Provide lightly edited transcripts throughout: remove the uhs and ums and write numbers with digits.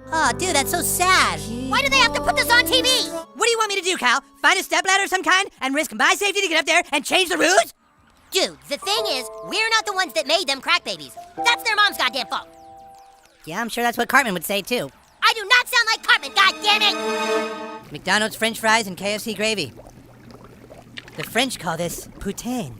Oh, dude, that's so sad. Why do they have to put this on TV? What do you want me to do, Cal? Find a stepladder of some kind and risk my safety to get up there and change the rules? Dude, the thing is, we're not the ones that made them crack babies. That's their mom's goddamn fault. Yeah, I'm sure that's what Cartman would say, too. I do not sound like Cartman, goddammit! McDonald's French fries and KFC gravy. The French call this poutine.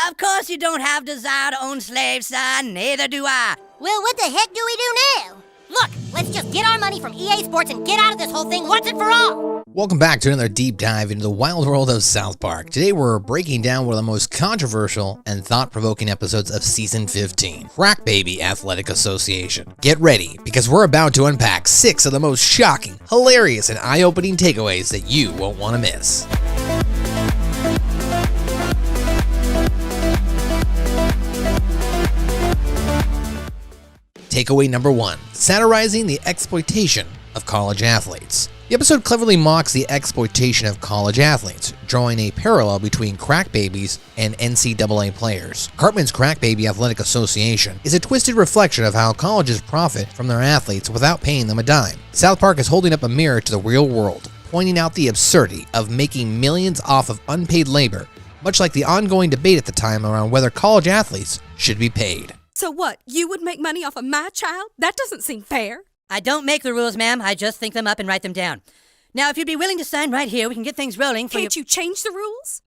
Of course you don't have desire to own slaves, son. Neither do I. Well, what the heck do we do now? Look, let's just get our money from EA Sports and get out of this whole thing once and for all. Welcome back to another deep dive into the wild world of South Park. Today we're breaking down one of the most controversial and thought-provoking episodes of Season 15, CrackBaby Athletic Association. Get ready, because we're about to unpack 6 of the most shocking, hilarious, and eye-opening takeaways that you won't want to miss. Takeaway number 1, satirizing the exploitation of college athletes. The episode cleverly mocks the exploitation of college athletes, drawing a parallel between crack babies and NCAA players. Cartman's CrackBaby Athletic Association is a twisted reflection of how colleges profit from their athletes without paying them a dime. South Park is holding up a mirror to the real world, pointing out the absurdity of making millions off of unpaid labor, much like the ongoing debate at the time around whether college athletes should be paid. So what, you would make money off of my child? That doesn't seem fair. I don't make the rules, ma'am. I just think them up and write them down. Now, if you'd be willing to sign right here, we can get things rolling for Can't you change the rules?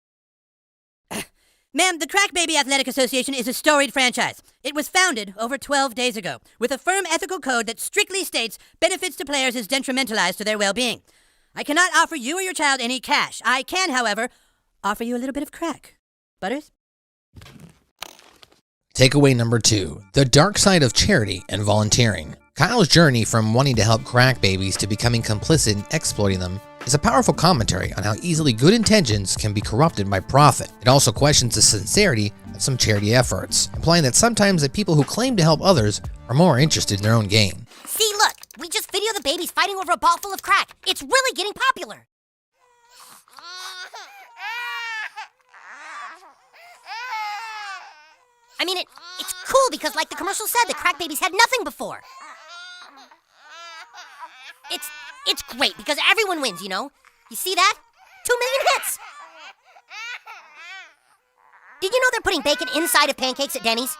Ma'am, the CrackBaby Athletic Association is a storied franchise. It was founded over 12 days ago with a firm ethical code that strictly states benefits to players is detrimentalized to their well-being. I cannot offer you or your child any cash. I can, however, offer you a little bit of crack. Butters? Takeaway number 2, the dark side of charity and volunteering. Kyle's journey from wanting to help crack babies to becoming complicit in exploiting them is a powerful commentary on how easily good intentions can be corrupted by profit. It also questions the sincerity of some charity efforts, implying that sometimes the people who claim to help others are more interested in their own gain. See, look, we just video the babies fighting over a ball full of crack. It's really getting popular. I mean, it's cool because, like the commercial said, the crack babies had nothing before. It's great because everyone wins, you know? You see that? 2 million hits! Did you know they're putting bacon inside of pancakes at Denny's?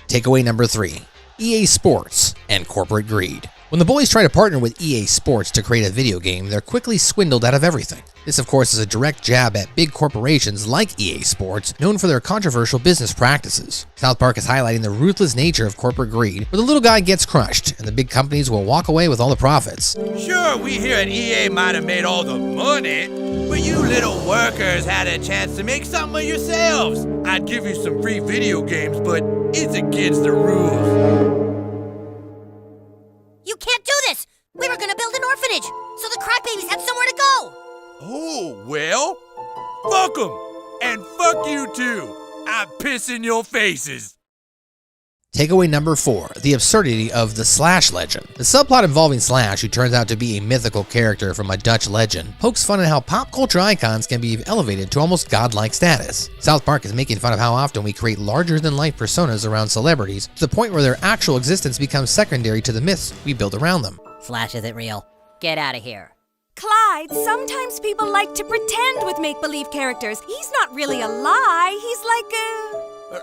Takeaway number 3, EA Sports and corporate greed. When the boys try to partner with EA Sports to create a video game, they're quickly swindled out of everything. This, of course, is a direct jab at big corporations like EA Sports, known for their controversial business practices. South Park is highlighting the ruthless nature of corporate greed, where the little guy gets crushed, and the big companies will walk away with all the profits. Sure, we here at EA might have made all the money, but you little workers had a chance to make something of yourselves. I'd give you some free video games, but it's against the rules. You can't do this! We were gonna build an orphanage, so the crack babies have somewhere to go! Oh, well, fuck 'em, and fuck you too. I piss in your faces. Takeaway number 4, the absurdity of the Slash legend. The subplot involving Slash, who turns out to be a mythical character from a Dutch legend, pokes fun at how pop culture icons can be elevated to almost godlike status. South Park is making fun of how often we create larger-than-life personas around celebrities to the point where their actual existence becomes secondary to the myths we build around them. Slash isn't real. Get out of here. Clyde, sometimes people like to pretend with make-believe characters. He's not really a lie.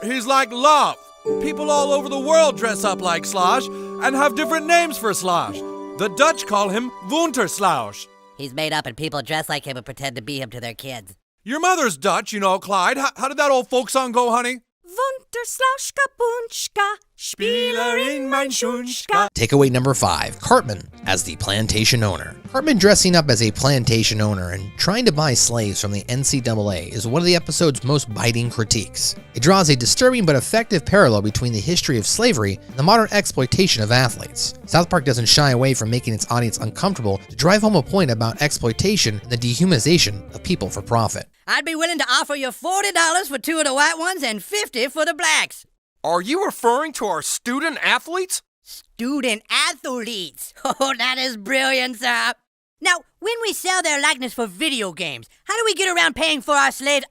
He's like love. People all over the world dress up like Slash and have different names for Slash. The Dutch call him Wunterslausch. He's made up and people dress like him and pretend to be him to their kids. Your mother's Dutch, you know, Clyde. How did that old folk song go, honey? Wunterslauschka Punschka, Spielerin mein Schunschka. Takeaway number 5, Cartman as the plantation owner. Cartman dressing up as a plantation owner and trying to buy slaves from the NCAA is one of the episode's most biting critiques. It draws a disturbing but effective parallel between the history of slavery and the modern exploitation of athletes. South Park doesn't shy away from making its audience uncomfortable to drive home a point about exploitation and the dehumanization of people for profit. I'd be willing to offer you $40 for 2 of the white ones and $50 for the blacks. Are you referring to our student athletes? Student athletes. Oh, that is brilliant, sir. Now, when we sell their likeness for video games, how do we get around paying for our slaves,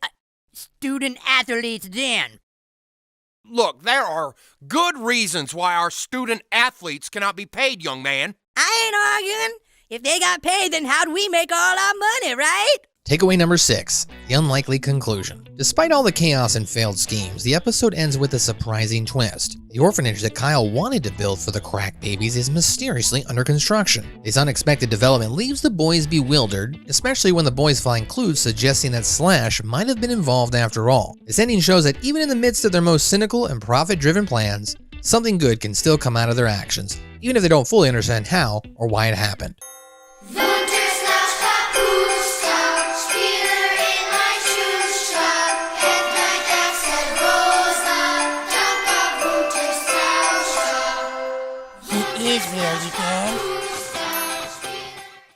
student athletes then? Look, there are good reasons why our student athletes cannot be paid, young man. I ain't arguing. If they got paid, then how'd we make all our money, right? Takeaway number 6, the unlikely conclusion. Despite all the chaos and failed schemes, the episode ends with a surprising twist. The orphanage that Kyle wanted to build for the Crack Babies is mysteriously under construction. This unexpected development leaves the boys bewildered, especially when the boys find clues suggesting that Slash might have been involved after all. This ending shows that even in the midst of their most cynical and profit-driven plans, something good can still come out of their actions, even if they don't fully understand how or why it happened.